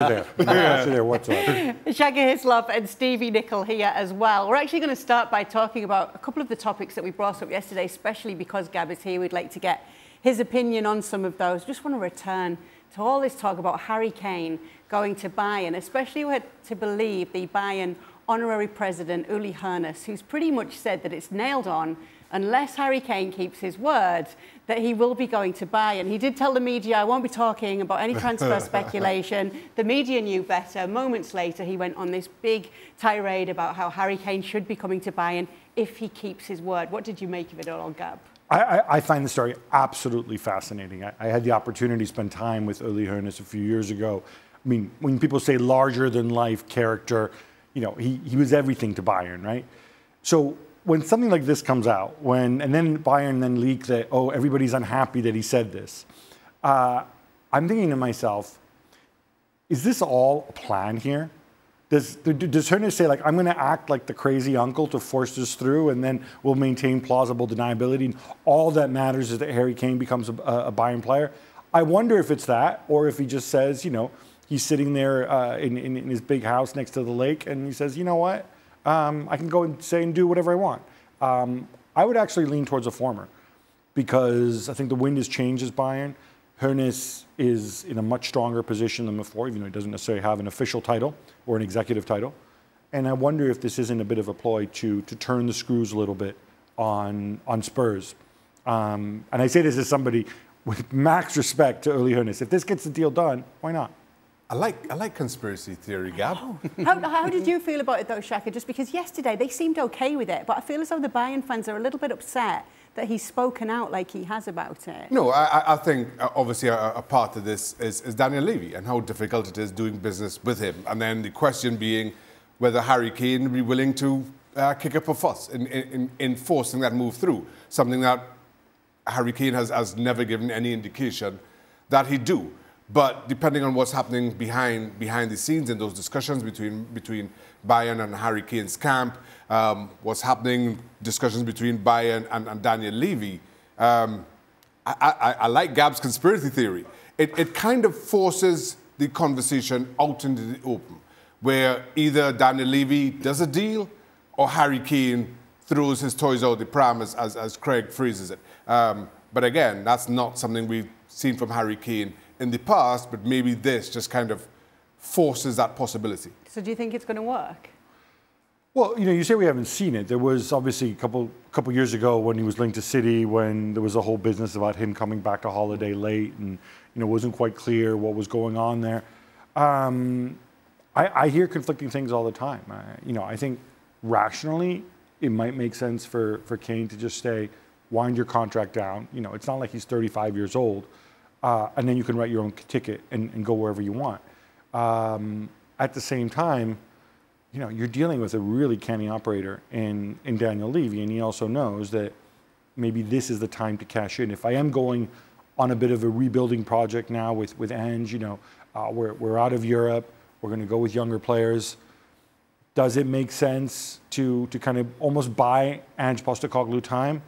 There. There whatsoever. Shaka Hislop and Stevie Nicol here as well. We're actually going to start by talking about a couple of the topics that we brought up yesterday, especially because Gab is here. We'd like to get his opinion on some of those. Just want to return to all this talk about Harry Kane going to Bayern, especially we had to believe the Bayern honorary president, Uli Hoeness, who's pretty much said that it's nailed on unless Harry Kane keeps his word, that he will be going to Bayern. He did tell the media, I won't be talking about any transfer speculation. The media knew better. Moments later, he went on this big tirade about how Harry Kane should be coming to Bayern if he keeps his word. What did you make of it all, Gab? I find the story absolutely fascinating. I had the opportunity to spend time with Uli Hoeness a few years ago. I mean, when people say larger-than-life character, you know, he was everything to Bayern, right? So when something like this comes out, and then Bayern then leak that, oh, everybody's unhappy that he said this, I'm thinking to myself, is this all a plan here? Does Hoeness say, like, I'm going to act like the crazy uncle to force this through, and then we'll maintain plausible deniability, and all that matters is that Harry Kane becomes a Bayern player? I wonder if it's that, or if he just says, you know, he's sitting there in his big house next to the lake, and he says, you know what? I can go and say and do whatever I want. I would actually lean towards the former, because I think the wind has changed as Bayern. Hoeness is in a much stronger position than before, even though he doesn't necessarily have an official title or an executive title. And I wonder if this isn't a bit of a ploy to turn the screws a little bit on Spurs. And I say this as somebody with max respect to Uli Hoeness. If this gets the deal done, why not? I like conspiracy theory, Gab. Oh. How did you feel about it, though, Shaka? Just because yesterday they seemed okay with it, but I feel as though the Bayern fans are a little bit upset that he's spoken out like he has about it. No, I think obviously a part of this is Daniel Levy and how difficult it is doing business with him. And then the question being whether Harry Kane would be willing to kick up a fuss in forcing that move through, something that Harry Kane has never given any indication that he'd do. But depending on what's happening behind the scenes in those discussions between Bayern and Harry Kane's camp, what's happening, discussions between Bayern and Daniel Levy, I like Gab's conspiracy theory. It kind of forces the conversation out into the open, where either Daniel Levy does a deal or Harry Kane throws his toys out the pram, as Craig phrases it. But again, that's not something we've seen from Harry Kane in the past, but maybe this just kind of forces that possibility. So do you think it's going to work? Well, you know, you say we haven't seen it. There was obviously a couple years ago when he was linked to City, when there was a whole business about him coming back to holiday late, and you know, it wasn't quite clear what was going on there. I hear conflicting things all the time. You know, I think rationally it might make sense for Kane to just say, wind your contract down. You know, it's not like he's 35 years old. And then you can write your own ticket and go wherever you want. At the same time, you know, you're dealing with a really canny operator in Daniel Levy, and he also knows that maybe this is the time to cash in. If I am going on a bit of a rebuilding project now with Ange, you know, we're out of Europe, we're going to go with younger players. Does it make sense to kind of almost buy Ange Postecoglou time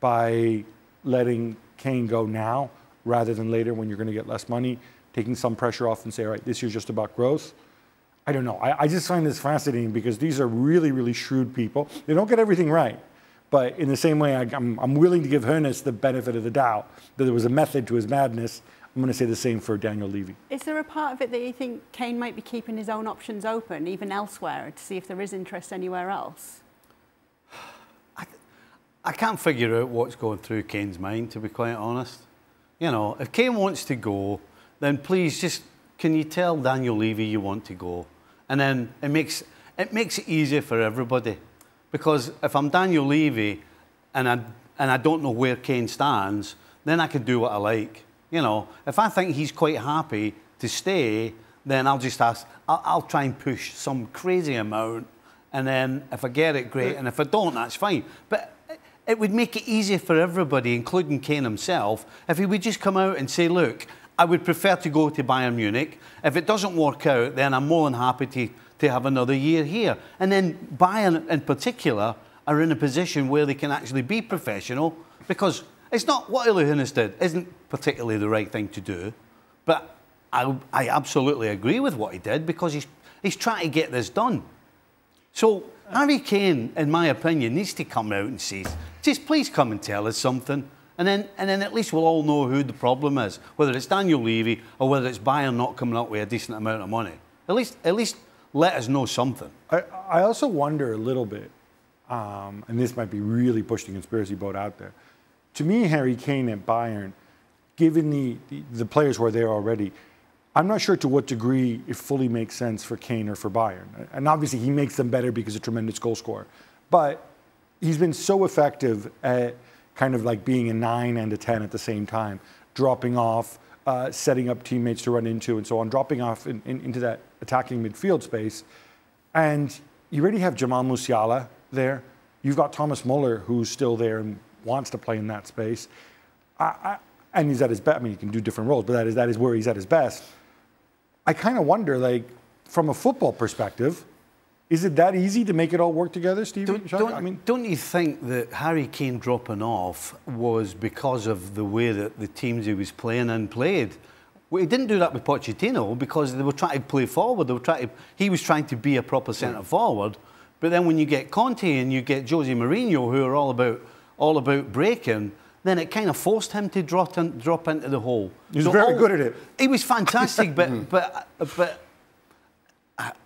by letting Kane go now, rather than later when you're going to get less money, taking some pressure off and say, all right, this year's just about growth? I don't know. I just find this fascinating because these are really, really shrewd people. They don't get everything right. But in the same way, I'm willing to give Hoeness the benefit of the doubt that there was a method to his madness. I'm going to say the same for Daniel Levy. Is there a part of it that you think Kane might be keeping his own options open, even elsewhere, to see if there is interest anywhere else? I can't figure out what's going through Kane's mind, to be quite honest. You know, if Kane wants to go, then please just, can you tell Daniel Levy you want to go? And then it makes it easier for everybody. Because if I'm Daniel Levy and I don't know where Kane stands, then I can do what I like. You know, if I think he's quite happy to stay, then I'll just ask, I'll try and push some crazy amount. And then if I get it, great. And if I don't, that's fine. But it would make it easier for everybody, including Kane himself, if he would just come out and say, look, I would prefer to go to Bayern Munich. If it doesn't work out, then I'm more than happy to have another year here. And then Bayern, in particular, are in a position where they can actually be professional, because it's not what Uli Hoeness did isn't particularly the right thing to do, but I absolutely agree with what he did because he's trying to get this done. So Harry Kane, in my opinion, needs to come out and say, just please come and tell us something. And then at least we'll all know who the problem is, whether it's Daniel Levy or whether it's Bayern not coming up with a decent amount of money. At least let us know something. I also wonder a little bit, and this might be really pushing the conspiracy boat out there. To me, Harry Kane at Bayern, given the players who are there already, I'm not sure to what degree it fully makes sense for Kane or for Bayern. And obviously he makes them better because he's a tremendous goal scorer. But he's been so effective at kind of like being a 9 and a 10 at the same time, dropping off, setting up teammates to run into and so on, dropping off into that attacking midfield space. And you already have Jamal Musiala there. You've got Thomas Muller, who's still there and wants to play in that space. And he's at his best. I mean, he can do different roles, but that is where he's at his best. I kind of wonder, like, from a football perspective, is it that easy to make it all work together, Steve? Don't you think that Harry Kane dropping off was because of the way that the teams he was playing in played? Well, he didn't do that with Pochettino because they were trying to play forward. He was trying to be a proper centre forward. But then when you get Conte and you get Jose Mourinho, who are all about breaking, then it kind of forced him to drop into the hole. He was very good at it. He was fantastic, but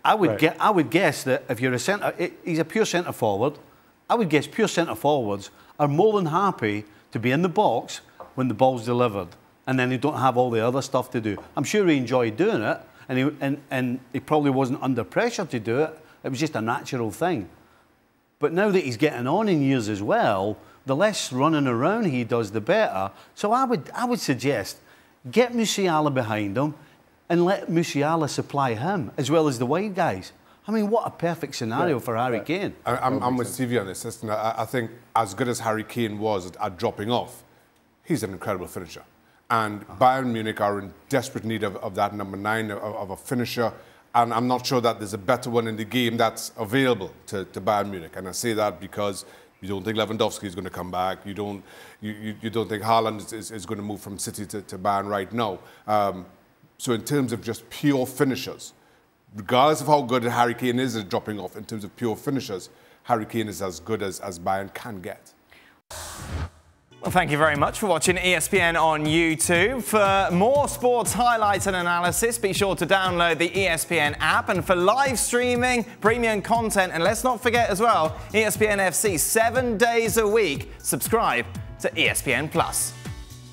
I would guess that if you're he's a pure centre forward. I would guess pure centre forwards are more than happy to be in the box when the ball's delivered, and then they don't have all the other stuff to do. I'm sure he enjoyed doing it, and he probably wasn't under pressure to do it. It was just a natural thing. But now that he's getting on in years as well, the less running around he does, the better. So I would suggest get Musiala behind him and let Musiala supply him as well as the wide guys. I mean, what a perfect scenario for Harry Kane. I'm with Stevie on this. Listen, I think as good as Harry Kane was at dropping off, he's an incredible finisher. And Bayern Munich are in desperate need of that number 9, of a finisher. And I'm not sure that there's a better one in the game that's available to Bayern Munich. And I say that because you don't think Lewandowski is going to come back. You don't think Haaland is going to move from City to Bayern right now. So in terms of just pure finishers, regardless of how good Harry Kane is at dropping off, in terms of pure finishers, Harry Kane is as good as Bayern can get. Well, thank you very much for watching ESPN on YouTube. For more sports highlights and analysis, be sure to download the ESPN app. And for live streaming, premium content, and let's not forget as well, ESPN FC 7 days a week. Subscribe to ESPN+.